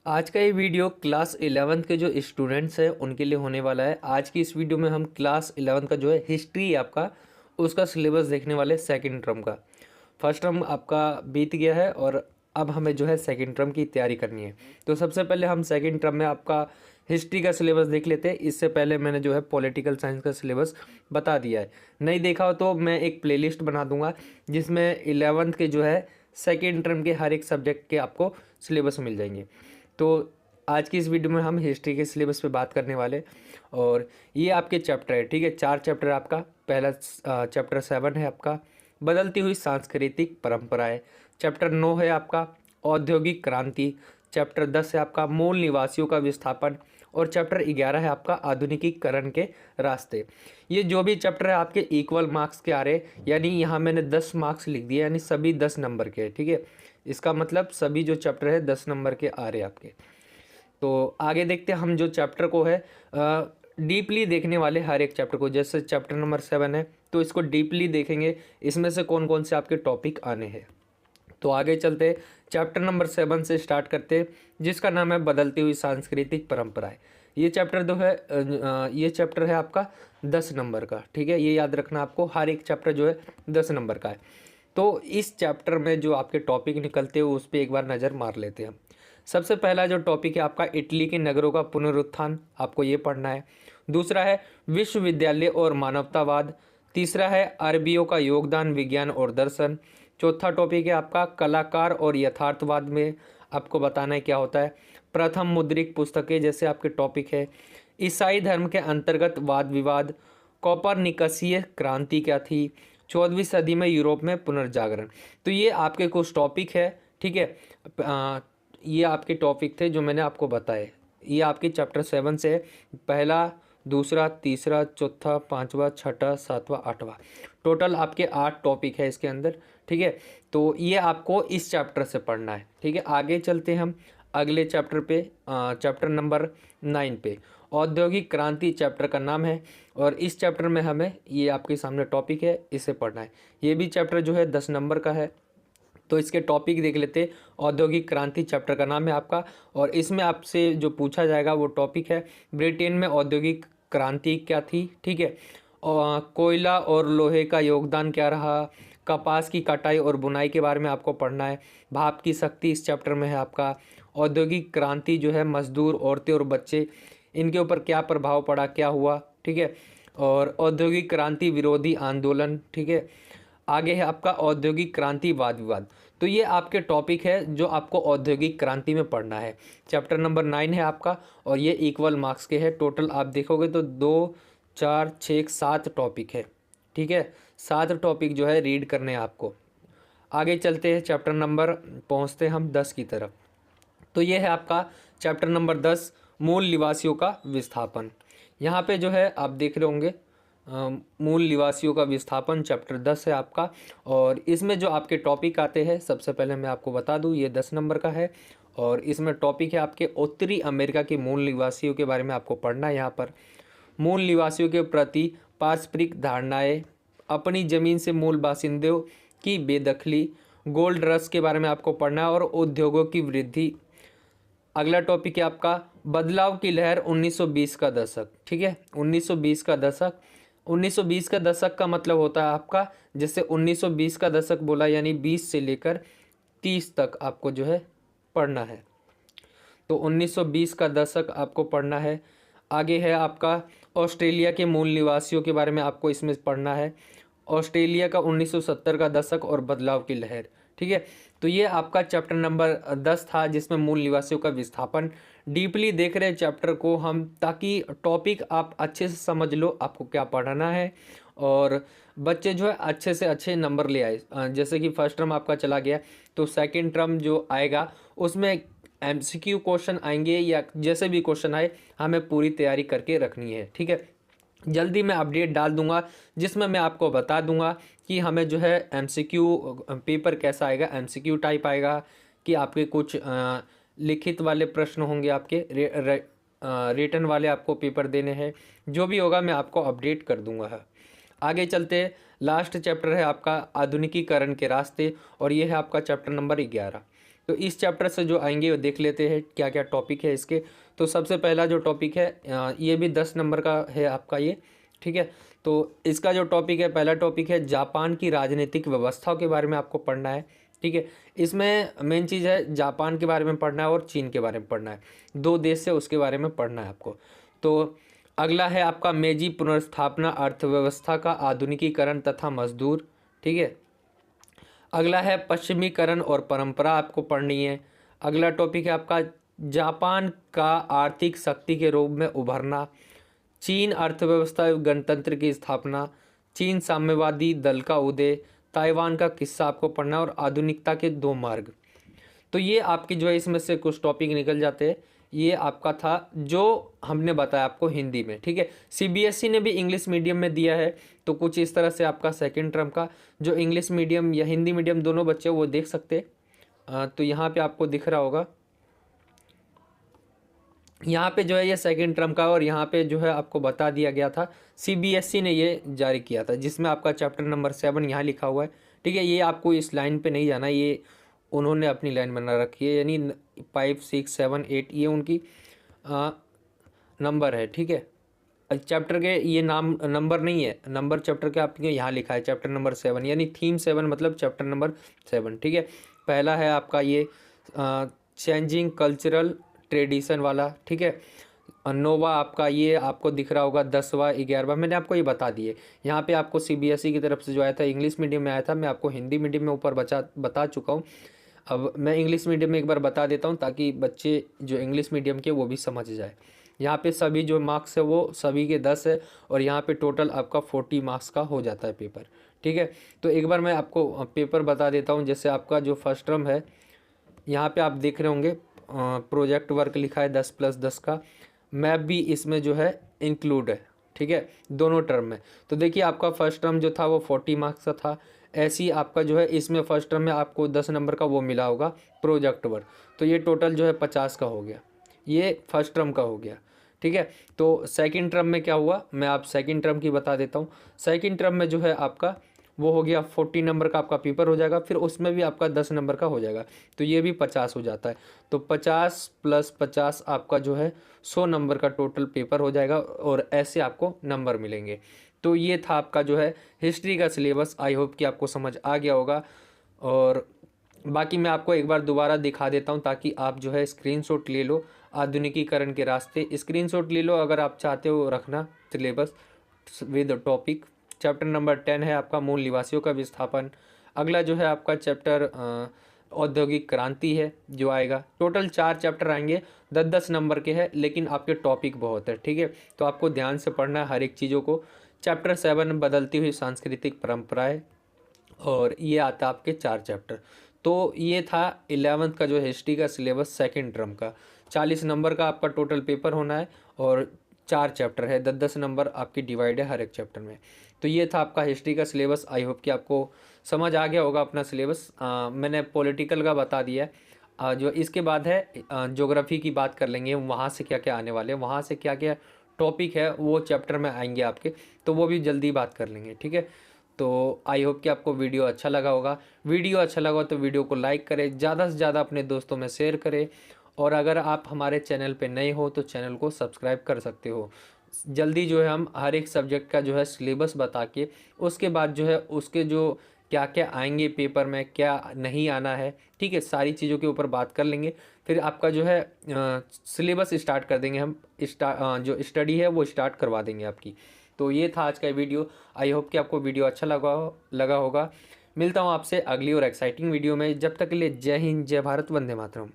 आज का ये वीडियो क्लास 11th के जो स्टूडेंट्स हैं उनके लिए होने वाला है। आज की इस वीडियो में हम क्लास 11th का जो है हिस्ट्री आपका उसका सिलेबस देखने वाले सेकंड टर्म का। फर्स्ट टर्म आपका बीत गया है और अब हमें जो है सेकंड टर्म की तैयारी करनी है। तो सबसे पहले हम सेकंड टर्म में आपका हिस्ट्री का सिलेबस देख लेते हैं। इससे पहले मैंने जो है पॉलिटिकल साइंस का सिलेबस बता दिया है। नहीं देखा हो तो मैं एक प्लेलिस्ट बना दूंगा जिसमें 11th के जो है सेकेंड टर्म के हर एक सब्जेक्ट के आपको सिलेबस मिल जाएंगे। तो आज की इस वीडियो में हम हिस्ट्री के सिलेबस पे बात करने वाले और ये आपके चैप्टर है, ठीक है। 4 चैप्टर आपका। पहला चैप्टर 7 है आपका बदलती हुई सांस्कृतिक परंपराएं। चैप्टर 9 है आपका औद्योगिक क्रांति। चैप्टर 10 है आपका मूल निवासियों का विस्थापन और चैप्टर 11 है आपका आधुनिकीकरण के रास्ते। ये जो भी चैप्टर है आपके इक्वल मार्क्स के आ रहे, यानी यहाँ मैंने 10 मार्क्स लिख दिए, यानी सभी 10 नंबर के, ठीक है। इसका मतलब सभी जो चैप्टर है 10 नंबर के आ रहे आपके। तो आगे देखते हैं हम जो चैप्टर को है डीपली देखने वाले हर एक चैप्टर को। जैसे चैप्टर नंबर 7 है तो इसको डीपली देखेंगे, इसमें से कौन कौन से आपके टॉपिक आने हैं। तो आगे चलते चैप्टर नंबर 7 से स्टार्ट करते हैं, जिसका नाम है बदलती हुई सांस्कृतिक परंपराएं। ये चैप्टर जो है ये चैप्टर है आपका 10 नंबर का, ठीक है। ये याद रखना आपको, हर एक चैप्टर जो है 10 नंबर का है। तो इस चैप्टर में जो आपके टॉपिक निकलते हैं उस पर एक बार नज़र मार लेते हैं। सबसे पहला जो टॉपिक है आपका इटली के नगरों का पुनरुत्थान, आपको ये पढ़ना है। दूसरा है विश्वविद्यालय और मानवतावाद। तीसरा है अरबियों का योगदान विज्ञान और दर्शन। चौथा टॉपिक है आपका कलाकार और यथार्थवाद में आपको बताना है क्या होता है। प्रथम मुद्रिक पुस्तकें जैसे आपके टॉपिक है। ईसाई धर्म के अंतर्गत वाद विवाद। कोपरनिकसीय क्रांति क्या थी। 14वीं सदी में यूरोप में पुनर्जागरण। तो ये आपके कुछ टॉपिक है, ठीक है। ये आपके टॉपिक थे जो मैंने आपको बताए। ये आपके चैप्टर 7 से पहला, दूसरा, तीसरा, चौथा, पांचवा, छठा, सातवां, आठवां, टोटल आपके 8 टॉपिक है इसके अंदर, ठीक है। तो ये आपको इस चैप्टर से पढ़ना है, ठीक है। आगे चलते हैं हम अगले चैप्टर पे, चैप्टर नंबर 9 पे। औद्योगिक क्रांति चैप्टर का नाम है और इस चैप्टर में हमें ये आपके सामने टॉपिक है, इसे पढ़ना है। ये भी चैप्टर जो है 10 नंबर का है। तो इसके टॉपिक देख लेते। औद्योगिक क्रांति चैप्टर का नाम है आपका और इसमें आपसे जो पूछा जाएगा वो टॉपिक है ब्रिटेन में औद्योगिक क्रांति क्या थी, ठीक है। और कोयला और लोहे का योगदान क्या रहा। कपास की कटाई और बुनाई के बारे में आपको पढ़ना है। भाप की शक्ति इस चैप्टर में है आपका। औद्योगिक क्रांति जो है मजदूर, औरतें और बच्चे, इनके ऊपर क्या प्रभाव पड़ा, क्या हुआ, ठीक है। और औद्योगिक क्रांति विरोधी आंदोलन, ठीक है। आगे है आपका औद्योगिक क्रांति वाद विवाद। तो ये आपके टॉपिक है जो आपको औद्योगिक क्रांति में पढ़ना है। चैप्टर नंबर 9 है आपका और ये इक्वल मार्क्स के है। टोटल आप देखोगे तो 2, 4, 6, 7 टॉपिक है, ठीक है। 7 टॉपिक जो है रीड करने हैं आपको। आगे चलते हैं चैप्टर नंबर, पहुँचते हैं हम 10 की तरफ। तो ये है आपका चैप्टर नंबर 10 मूल निवासियों का विस्थापन। यहाँ पे जो है आप देख रहे होंगे मूल निवासियों का विस्थापन चैप्टर 10 है आपका। और इसमें जो आपके टॉपिक आते हैं, सबसे पहले मैं आपको बता दूं ये 10 नंबर का है और इसमें टॉपिक है आपके उत्तरी अमेरिका के मूल निवासियों के बारे में आपको पढ़ना है। यहाँ पर मूल निवासियों के प्रति पारस्परिक धारणाएं, अपनी ज़मीन से मूल बासिंदों की बेदखली, गोल्ड रश के बारे में आपको पढ़ना है और उद्योगों की वृद्धि। अगला टॉपिक है आपका बदलाव की लहर 1920 का दशक, ठीक है। 1920 का दशक, 1920 का दशक का मतलब होता है आपका, जैसे 1920 का दशक बोला यानी 20 से लेकर 30 तक आपको जो है पढ़ना है। तो 1920 का दशक आपको पढ़ना है। आगे है आपका ऑस्ट्रेलिया के मूल निवासियों के बारे में आपको इसमें पढ़ना है। ऑस्ट्रेलिया का 1970 का दशक और बदलाव की लहर, ठीक है। तो ये आपका चैप्टर नंबर 10 था जिसमें मूल निवासियों का विस्थापन। डीपली देख रहे हैं चैप्टर को हम, ताकि टॉपिक आप अच्छे से समझ लो आपको क्या पढ़ना है और बच्चे जो है अच्छे से अच्छे नंबर ले आए। जैसे कि फर्स्ट टर्म आपका चला गया तो सेकंड टर्म जो आएगा उसमें एमसीक्यू क्वेश्चन आएंगे या जैसे भी क्वेश्चन आए हमें पूरी तैयारी करके रखनी है, ठीक है। जल्दी मैं अपडेट डाल दूंगा जिसमें मैं आपको बता दूंगा कि हमें जो है एमसीक्यू पेपर कैसा आएगा। एमसीक्यू टाइप आएगा कि आपके कुछ लिखित वाले प्रश्न होंगे, आपके रिटन वाले आपको पेपर देने हैं। जो भी होगा मैं आपको अपडेट कर दूंगा। आगे चलते, लास्ट चैप्टर है आपका आधुनिकीकरण के रास्ते और ये है आपका चैप्टर नंबर 11। तो इस चैप्टर से जो आएंगे वो देख लेते हैं क्या क्या टॉपिक है इसके। तो सबसे पहला जो टॉपिक है ये भी 10 नंबर का है आपका ये, ठीक है। तो इसका जो टॉपिक है, पहला टॉपिक है जापान की राजनीतिक व्यवस्थाओं के बारे में आपको पढ़ना है, ठीक है। इसमें मेन चीज़ है जापान के बारे में पढ़ना है और चीन के बारे में पढ़ना है, दो देश से उसके बारे में पढ़ना है आपको। तो अगला है आपका मेजी पुनर्स्थापना, अर्थव्यवस्था का आधुनिकीकरण तथा मजदूर, ठीक है। अगला है पश्चिमीकरण और परंपरा आपको पढ़नी है। अगला टॉपिक है आपका जापान का आर्थिक शक्ति के रूप में उभरना, चीन अर्थव्यवस्था एवं गणतंत्र की स्थापना, चीन साम्यवादी दल का उदय, ताइवान का किस्सा आपको पढ़ना है और आधुनिकता के दो मार्ग। तो ये आपके जो है इसमें से कुछ टॉपिक निकल जाते हैं। ये आपका था जो हमने बताया आपको हिंदी में, ठीक है। सीबीएसई ने भी इंग्लिश मीडियम में दिया है, तो कुछ इस तरह से आपका सेकंड टर्म का जो इंग्लिश मीडियम या हिंदी मीडियम दोनों बच्चे वो देख सकते हैं। तो यहाँ पे आपको दिख रहा होगा, यहाँ पे जो है ये सेकंड टर्म का, और यहाँ पे जो है आपको बता दिया गया था, सीबीएसई ने ये जारी किया था, जिसमें आपका चैप्टर नंबर 7 यहाँ लिखा हुआ है, ठीक है। ये आपको इस लाइन पे नहीं जाना, ये उन्होंने अपनी लाइन बना रखी है, यानी 5 6 7 8 ये उनकी नंबर है, ठीक है। चैप्टर के ये नाम नंबर नहीं है, नंबर चैप्टर के आपके यहाँ लिखा है चैप्टर नंबर 7, यानी थीम 7 मतलब चैप्टर नंबर 7, ठीक है। पहला है आपका ये चेंजिंग कल्चरल ट्रेडिशन वाला, ठीक है। नोवा आपका ये आपको दिख रहा होगा 10वां 11वां, मैंने आपको ये बता दिए। यहाँ पे आपको सीबीएसई की तरफ से जो आया था इंग्लिश मीडियम में आया था, मैं आपको हिंदी मीडियम में ऊपर बता चुका हूँ। अब मैं इंग्लिश मीडियम में एक बार बता देता हूँ ताकि बच्चे जो इंग्लिश मीडियम के वो भी समझ जाए। यहाँ पे सभी जो मार्क्स है वो सभी के 10 है, और यहाँ पे टोटल आपका 40 मार्क्स का हो जाता है पेपर, ठीक है। तो एक बार मैं आपको पेपर बता देता हूँ। जैसे आपका जो फर्स्ट टर्म है, यहाँ पे आप देख रहे होंगे प्रोजेक्ट वर्क लिखा है 10+10 का, मैप भी इसमें जो है इंक्लूड है, ठीक है, दोनों टर्म में। तो देखिए आपका फर्स्ट टर्म जो था वो 40 मार्क्स का था, ऐसे ही आपका जो है इसमें फर्स्ट टर्म में आपको 10 नंबर का वो मिला होगा प्रोजेक्ट वर्क, तो ये टोटल जो है 50 का हो गया, ये फर्स्ट टर्म का हो गया, ठीक है। तो सेकंड टर्म में क्या हुआ, मैं आप सेकंड टर्म की बता देता हूँ। सेकंड टर्म में जो है आपका वो हो गया 40 नंबर का आपका पेपर हो जाएगा, फिर उसमें भी आपका 10 नंबर का हो जाएगा, तो ये भी 50 हो जाता है। तो 50 + 50 आपका जो है 100 नंबर का टोटल पेपर हो जाएगा, और ऐसे आपको नंबर मिलेंगे। तो ये था आपका जो है हिस्ट्री का सिलेबस। आई होप कि आपको समझ आ गया होगा, और बाकी मैं आपको एक बार दोबारा दिखा देता हूँ ताकि आप जो है स्क्रीनशॉट ले लो। आधुनिकीकरण के रास्ते स्क्रीनशॉट ले लो अगर आप चाहते हो रखना syllabus with topic. Chapter number 10 है आपका मूल निवासियों का विस्थापन। अगला जो है आपका चैप्टर औद्योगिक क्रांति है जो आएगा। टोटल 4 चैप्टर आएंगे, 10-10 नंबर के हैं, लेकिन आपके टॉपिक बहुत है, ठीक है। तो आपको ध्यान से पढ़ना है हर एक चीज़ों को। चैप्टर 7 बदलती हुई सांस्कृतिक परंपराएं, और ये आता है आपके 4 चैप्टर। तो ये था 11th का जो हिस्ट्री का सिलेबस सेकंड टर्म का। 40 नंबर का आपका टोटल पेपर होना है, और 4 चैप्टर है, 10-10 नंबर आपकी डिवाइड है हर एक चैप्टर में। तो ये था आपका हिस्ट्री का सिलेबस। आई होप कि आपको समझ आ गया होगा अपना सिलेबस। मैंने पॉलिटिकल का बता दिया है। जो इसके बाद है ज्योग्राफी की बात कर लेंगे, वहाँ से क्या क्या आने वाले हैं, वहाँ से क्या क्या टॉपिक है वो चैप्टर में आएंगे आपके, तो वो भी जल्दी बात कर लेंगे, ठीक है। तो आई होप कि आपको वीडियो अच्छा लगा होगा। वीडियो अच्छा लगा तो वीडियो को लाइक करें, ज़्यादा से ज़्यादा अपने दोस्तों में शेयर करें, और अगर आप हमारे चैनल पे नए हो तो चैनल को सब्सक्राइब कर सकते हो। जल्दी जो है हम हर एक सब्जेक्ट का जो है सिलेबस बता के, उसके बाद जो है उसके जो क्या क्या आएंगे पेपर में, क्या नहीं आना है, ठीक है, सारी चीज़ों के ऊपर बात कर लेंगे। फिर आपका जो है सिलेबस स्टार्ट कर देंगे हम, जो स्टडी है वो स्टार्ट करवा देंगे आपकी। तो ये था आज का वीडियो। आई होप कि आपको वीडियो अच्छा लगा होगा। मिलता हूँ आपसे अगली और एक्साइटिंग वीडियो में। जब तक के लिए जय हिंद, जय भारत, वंदे मातरम।